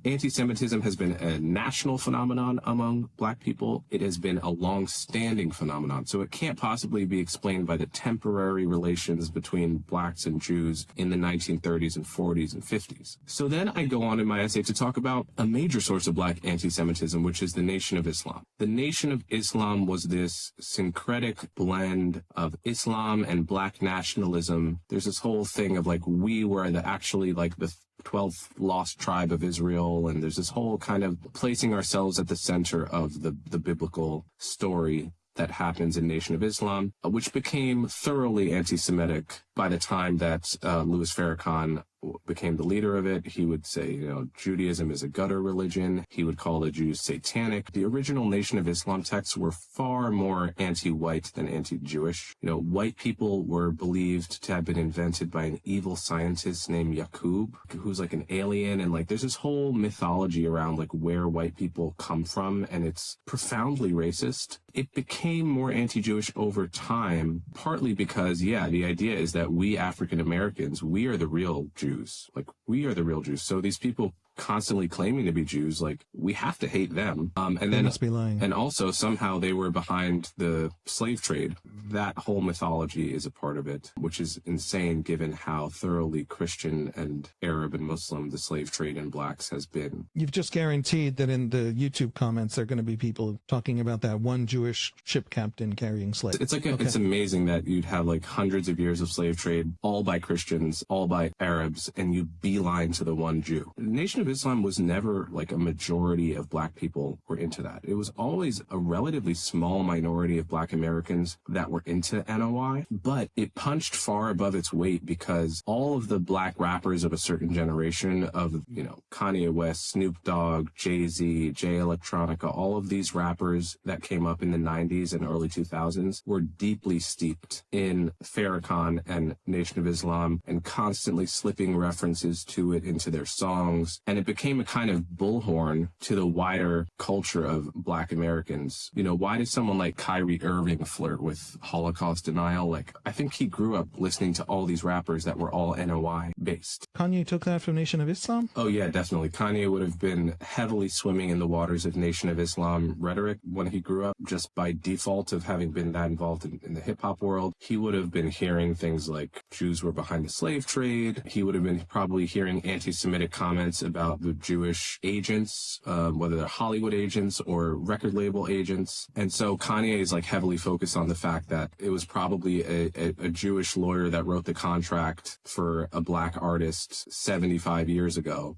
Anti-Semitism has been a national phenomenon among Black people. It has been a long-standing phenomenon. So it can't possibly be explained by the temporary relations between Blacks and Jews in the 1930s and 40s and 50s. So then I go on in my essay to talk about a major source of Black anti-Semitism, which is the Nation of Islam. The Nation of Islam was this syncretic blend of Islam and Black nationalism. There's this whole thing of like, we were actually like the 12th lost tribe of Israel, and there's this whole kind of placing ourselves at the center of the biblical story that happens in Nation of Islam, which became thoroughly anti-Semitic by the time that Louis Farrakhan became the leader of it. He would say, Judaism is a gutter religion. He would call the Jews satanic. The original Nation of Islam texts were far more anti-white than anti-Jewish. White people were believed to have been invented by an evil scientist named Yaqub, who's like an alien. And like, there's this whole mythology around like where white people come from, and it's profoundly racist. It became more anti-Jewish over time, partly because, the idea is that we African Americans, we are the real Jews. Like, we are the real Jews. So these people constantly claiming to be Jews, like, we have to hate them. And then they must be lying. And also somehow they were behind the slave trade. That whole mythology is a part of it, which is insane given how thoroughly Christian and Arab and Muslim the slave trade in Blacks has been. You've just guaranteed that in the YouTube comments there are going to be people talking about that one Jewish ship captain carrying slaves. It's like it's amazing that you'd have like hundreds of years of slave trade, all by Christians, all by Arabs, and you beeline to the one Jew. The Nation of Islam was never like a majority of Black people were into that. It was always a relatively small minority of Black Americans that were into NOI, but it punched far above its weight because all of the Black rappers of a certain generation of, Kanye West, Snoop Dogg, Jay-Z, Jay Electronica, all of these rappers that came up in the 90s and early 2000s were deeply steeped in Farrakhan and Nation of Islam and constantly slipping references to it into their songs. And it became a kind of bullhorn to the wider culture of Black Americans. Why did someone like Kyrie Irving flirt with Holocaust denial? Like, I think he grew up listening to all these rappers that were all NOI based. Kanye took that from Nation of Islam? Oh yeah, definitely. Kanye would have been heavily swimming in the waters of Nation of Islam rhetoric when he grew up, just by default of having been that involved in the hip hop world. He would have been hearing things like Jews were behind the slave trade. He would have been probably hearing anti-Semitic comments about the Jewish agents, whether they're Hollywood agents or record label agents. And so Kanye is like heavily focused on the fact that it was probably a Jewish lawyer that wrote the contract for a Black artist 75 years ago.